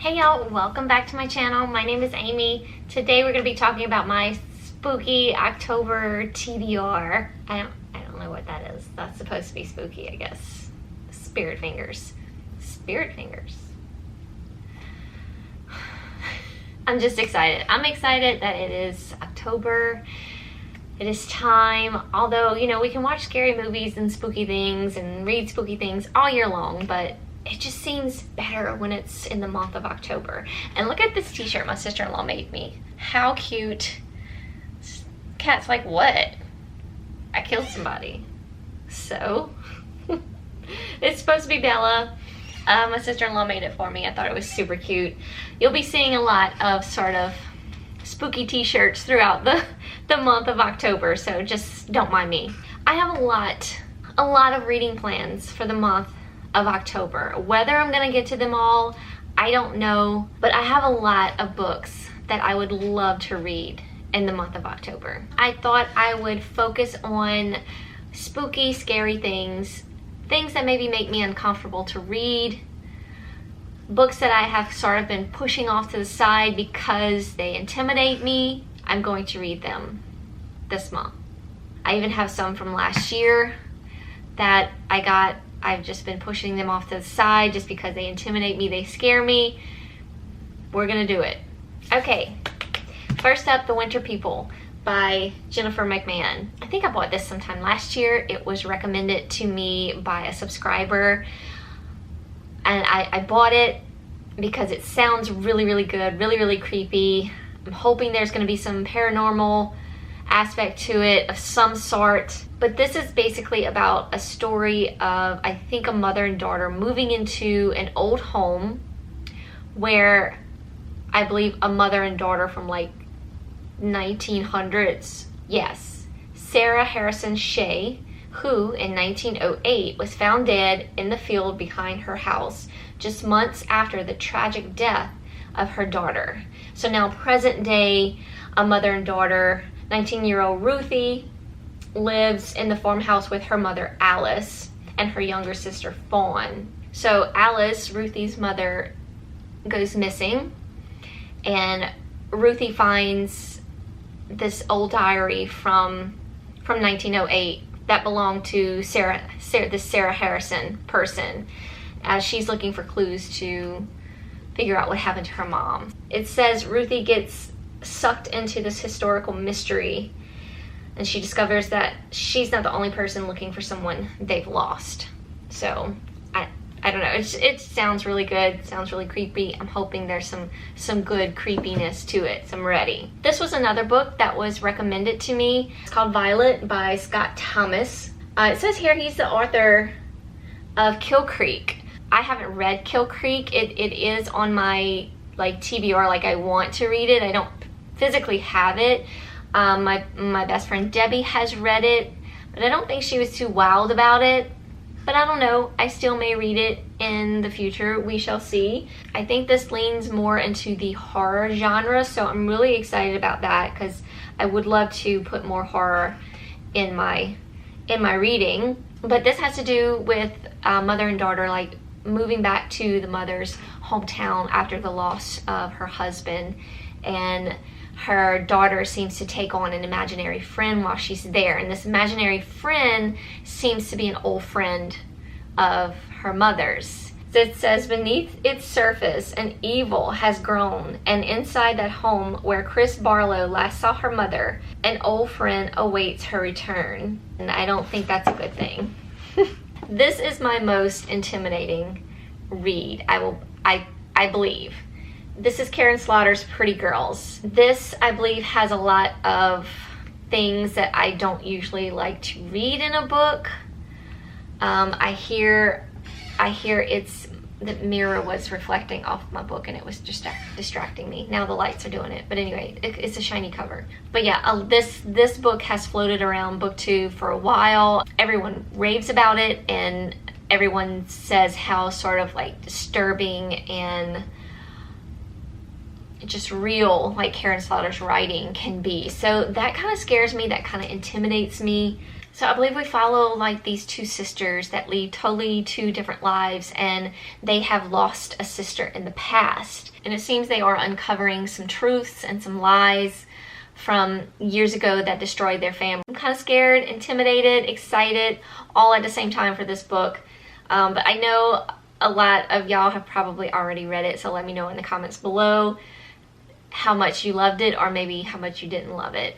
Hey y'all, welcome back to my channel. My name is Amy. Today we're going to be talking about my spooky October TBR. I don't know what that is. That's supposed to be spooky, I guess. Spirit fingers. Spirit fingers. I'm just excited. I'm excited that it is October. It is time. Although, you know, we can watch scary movies and spooky things and read spooky things all year long, but it just seems better when it's in the month of October. And look at this t-shirt my sister-in-law made me. How cute. Cat's like, what? I killed somebody. So, it's supposed to be Bella. My sister-in-law made it for me. I thought it was super cute. You'll be seeing a lot of sort of spooky t-shirts throughout the month of October, so just don't mind me. I have a lot of reading plans for the month of October. Whether I'm gonna get to them all, I don't know, but I have a lot of books that I would love to read in the month of October. I thought I would focus on spooky, scary things that maybe make me uncomfortable to read, books that I have sort of been pushing off to the side because they intimidate me. I'm going to read them this month. I even have some from last year that I've just been pushing them off to the side just because they intimidate me, they scare me. We're gonna do it. Okay, first up, The Winter People by Jennifer McMahon. I think I bought this sometime last year. It was recommended to me by a subscriber, and I bought it because it sounds really, really good, really, really creepy. I'm hoping there's gonna be some paranormal aspect to it of some sort. But this is basically about a story of, I think, a mother and daughter moving into an old home where I believe a mother and daughter from like 1900s. Yes, Sarah Harrison Shea, who in 1908 was found dead in the field behind her house just months after the tragic death of her daughter. So now present day, a mother and daughter, 19-year-old Ruthie lives in the farmhouse with her mother Alice and her younger sister Fawn. So Alice, Ruthie's mother, goes missing, and Ruthie finds this old diary from 1908 that belonged to this Sarah Harrison person, as she's looking for clues to figure out what happened to her mom. It says Ruthie gets sucked into this historical mystery, and she discovers that she's not the only person looking for someone they've lost. So I don't know, it sounds really good, sounds really creepy. I'm hoping there's some good creepiness to it, so I'm ready. This was another book that was recommended to me. It's called Violet by Scott Thomas. It says here he's the author of Kill Creek. I haven't read Kill Creek. It is on my like TBR, like I want to read it. I don't physically have it. My best friend Debbie has read it, but I don't think she was too wowed about it. But I don't know, I still may read it in the future, we shall see. I think this leans more into the horror genre, so I'm really excited about that because I would love to put more horror in my reading. But this has to do with mother and daughter, like moving back to the mother's hometown after the loss of her husband, and her daughter seems to take on an imaginary friend while she's there, and this imaginary friend seems to be an old friend of her mother's. It says, beneath its surface an evil has grown, and inside that home where Chris Barlow last saw her mother, an old friend awaits her return. And I don't think that's a good thing. This is my most intimidating read, I believe. This is Karen Slaughter's Pretty Girls. This, I believe, has a lot of things that I don't usually like to read in a book. I hear it's the mirror was reflecting off my book and it was just distracting me. Now the lights are doing it, but anyway, it's a shiny cover. But yeah, this book has floated around BookTube for a while. Everyone raves about it, and everyone says how sort of like disturbing and just real like Karen Slaughter's writing can be. So that kind of scares me, that kind of intimidates me. So I believe we follow like these two sisters that lead totally two different lives, and they have lost a sister in the past. and it seems they are uncovering some truths and some lies from years ago that destroyed their family. I'm kind of scared, intimidated, excited, all at the same time for this book. But I know a lot of y'all have probably already read it, so let me know in the comments below how much you loved it or maybe how much you didn't love it.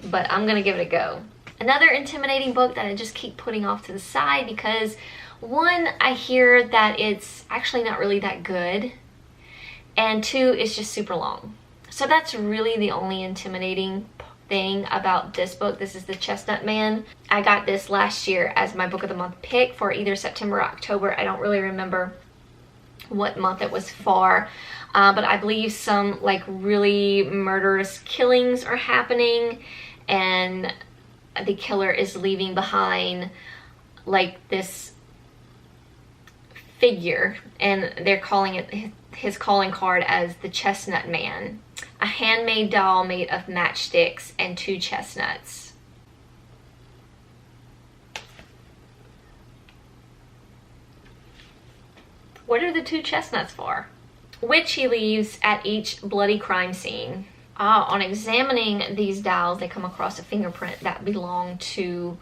But I'm gonna give it a go. Another intimidating book that I just keep putting off to the side because one, I hear that it's actually not really that good, and two, it's just super long. So that's really the only intimidating thing about this book. This is the Chestnut Man. I got this last year as my book of the month pick for either September or October. I don't really remember what month it was for, but I believe some like really murderous killings are happening, and the killer is leaving behind like this figure, and they're calling it his calling card as the Chestnut Man. A handmade doll made of matchsticks and 2 chestnuts. What are the 2 chestnuts for? Which he leaves at each bloody crime scene. On examining these dolls, they come across a fingerprint that belonged to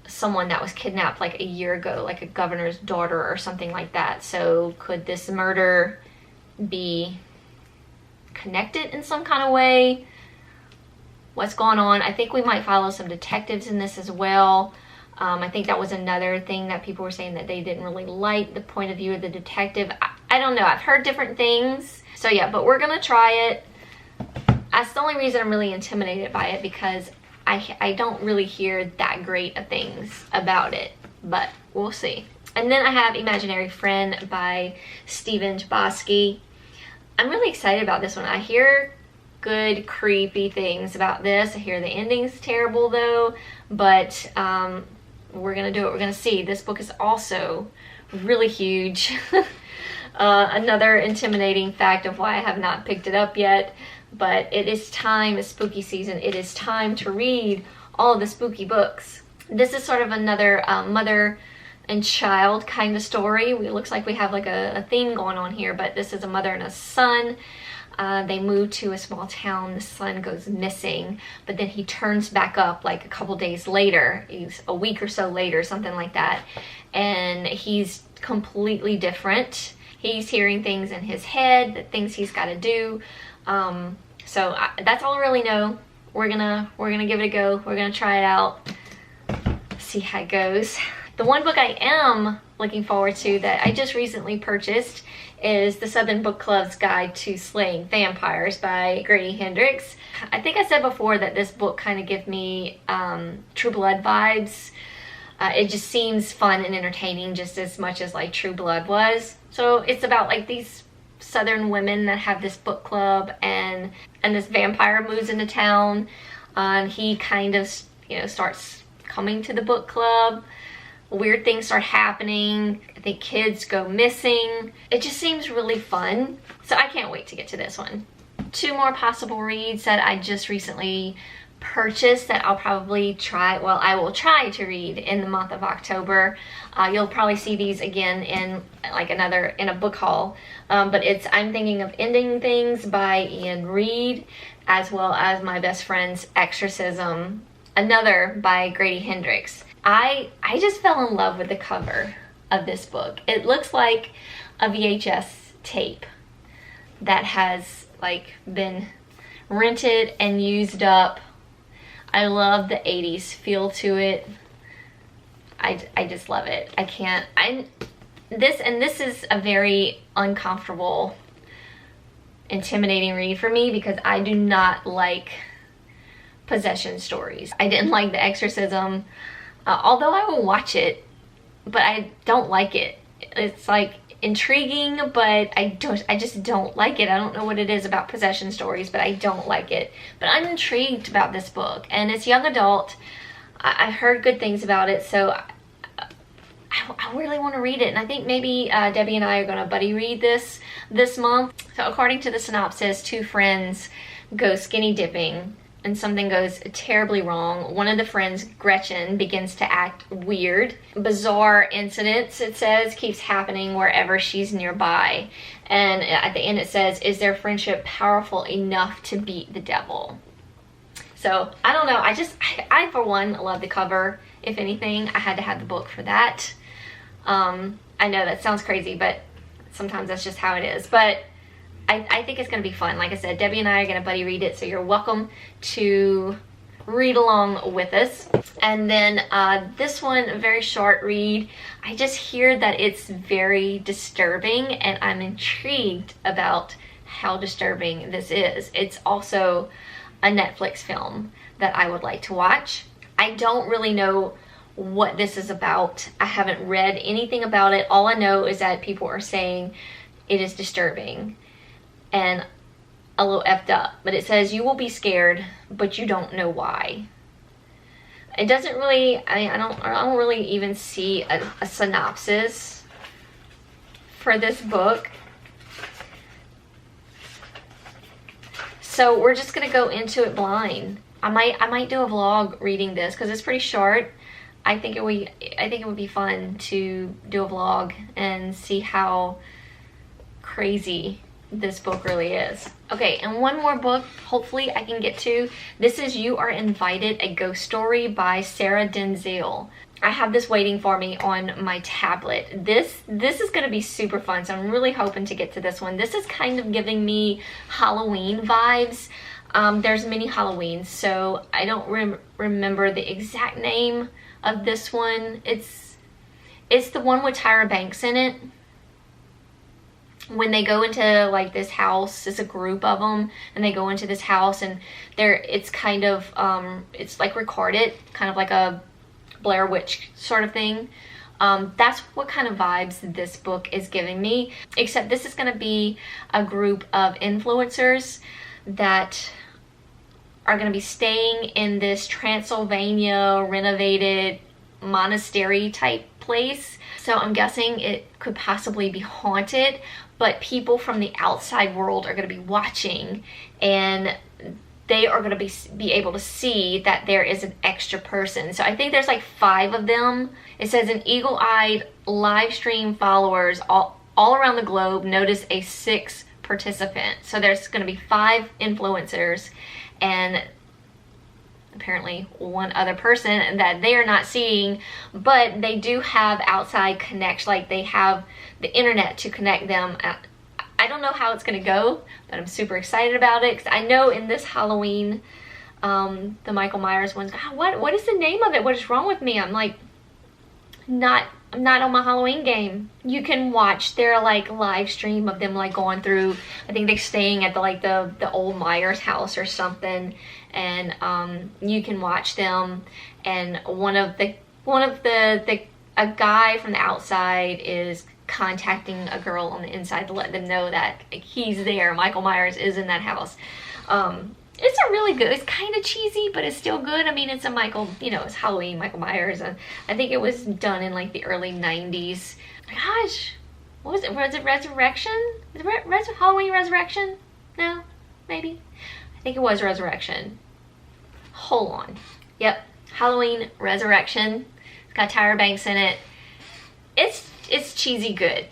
someone that was kidnapped like a year ago, like a governor's daughter or something like that. So could this murder be connected in some kind of way? What's going on? I think we might follow some detectives in this as well. I think that was another thing that people were saying, that they didn't really like the point of view of the detective. I don't know. I've heard different things. So yeah, but we're gonna try it. That's the only reason I'm really intimidated by it, because I don't really hear that great of things about it, but we'll see. And then I have Imaginary Friend by Stephen Chbosky. I'm really excited about this one. I hear good creepy things about this. I hear the ending's terrible though, but we're gonna do it. We're gonna see. This book is also really huge. Another intimidating fact of why I have not picked it up yet, but it is time. It's spooky season. It is time to read all of the spooky books. This is sort of another mother and child kind of story. It looks like we have like a theme going on here, but this is a mother and a son. They move to a small town. The son goes missing, but then he turns back up like a couple days later. He's a week or so later, something like that, and he's completely different. He's hearing things in his head, the things he's got to do. So that's all I really know. We're gonna give it a go. We're gonna try it out, see how it goes. The one book I am looking forward to that I just recently purchased is the Southern Book Club's Guide to Slaying Vampires by Grady Hendrix. I think I said before that this book kind of gives me True Blood vibes. It just seems fun and entertaining just as much as like True Blood was. So it's about like these Southern women that have this book club, and this vampire moves into town, and he kind of, you know, starts coming to the book club. Weird things start happening. I think kids go missing. It just seems really fun. So I can't wait to get to this one. 2 more possible reads that I just recently purchased that I'll probably try, well, I will try to read in the month of October. You'll probably see these again in like in a book haul. But it's I'm Thinking of Ending Things by Ian Reid, as well as My Best Friend's Exorcism, another by Grady Hendrix. I just fell in love with the cover of this book. It looks like a VHS tape that has like been rented and used up. I love the 80s feel to it. I just love it. I can't. This is a very uncomfortable, intimidating read for me because I do not like possession stories. I didn't like The Exorcism, although I will watch it, but I don't like it. It's like intriguing, but I just don't like it. I don't know what it is about possession stories, but I don't like it. But I'm intrigued about this book, and it's young adult. I've heard good things about it, so I really want to read it, and I think maybe Debbie and I are going to buddy read this month. So according to the synopsis, 2 friends go skinny dipping and something goes terribly wrong. One of the friends, Gretchen, begins to act weird. Bizarre incidents, it says, keeps happening wherever she's nearby. And at the end it says, is their friendship powerful enough to beat the devil? So, I don't know. I for one, love the cover. If anything, I had to have the book for that. I know that sounds crazy, but sometimes that's just how it is. But I think it's going to be fun. Like I said, Debbie and I are going to buddy read it, so you're welcome to read along with us. And then this one, a very short read. I just hear that it's very disturbing, and I'm intrigued about how disturbing this is. It's also a Netflix film that I would like to watch. I don't really know what this is about. I haven't read anything about it. All I know is that people are saying it is disturbing and a little effed up. But it says you will be scared, but you don't know why. It doesn't really, I don't really even see a synopsis for this book. So we're just gonna go into it blind. I might do a vlog reading this because it's pretty short. I think it would be fun to do a vlog and see how crazy this book really is. Okay, and one more book hopefully I can get to. This is You Are Invited, a Ghost Story by Sarah Denzel. I have this waiting for me on my tablet. This is going to be super fun, so I'm really hoping to get to this one. This is kind of giving me Halloween vibes. There's many Halloweens, so I don't remember the exact name of this one. It's the one with Tyra Banks in it. When they go into like this house, it's a group of them, and they go into this house, and it's kind of it's like recorded, kind of like a Blair Witch sort of thing. That's what kind of vibes this book is giving me, except this is going to be a group of influencers that are going to be staying in this Transylvania renovated monastery type place. So I'm guessing it could possibly be haunted, but people from the outside world are going to be watching, and they are going to be able to see that there is an extra person. So I think there's like 5 of them. It says an eagle-eyed live stream followers all around the globe notice a 6th participant. So there's going to be 5 influencers and apparently 1 other person that they are not seeing, but they do have outside connection, like they have the internet to connect them. I don't know how it's going to go, but I'm super excited about it, because I know in this Halloween, the Michael Myers one's, what is the name of it? What is wrong with me? I'm like, I'm not on my Halloween game. You can watch their like live stream of them like going through, I think they're staying at the old Myers house or something, and you can watch them, and a guy from the outside is contacting a girl on the inside to let them know that he's there. Michael Myers is in that house. It's a really good, it's kind of cheesy, but it's still good. I mean, it's a it's Halloween, Michael Myers, and I think it was done in like the early 90s. Gosh, what was it? Was it Resurrection? Is it Halloween Resurrection? No, maybe. I think it was Resurrection. Hold on. Yep, Halloween Resurrection. It's got Tyra Banks in it. It's cheesy good.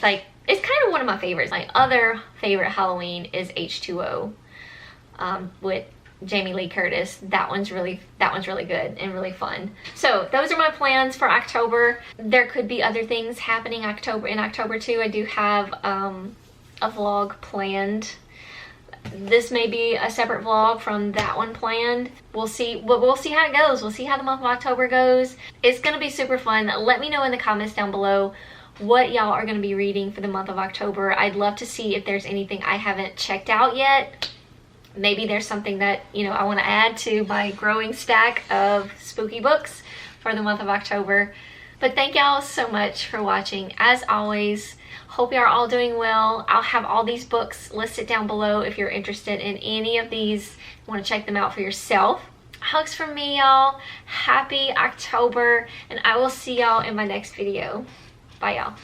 Like, it's kind of one of my favorites. My other favorite Halloween is H2O with Jamie Lee Curtis. That one's really good and really fun. So those are my plans for October. There could be other things happening in October too. I do have a vlog planned. This may be a separate vlog from that one planned. We'll see how it goes. We'll see how the month of October goes. It's gonna be super fun. Let me know in the comments down below what y'all are going to be reading for the month of October. I'd love to see if there's anything I haven't checked out yet. Maybe there's something that, I want to add to my growing stack of spooky books for the month of October. But thank y'all so much for watching. As always, hope y'all are all doing well. I'll have all these books listed down below if you're interested in any of these. Want to check them out for yourself. Hugs from me, y'all. Happy October, and I will see y'all in my next video. Bye, y'all.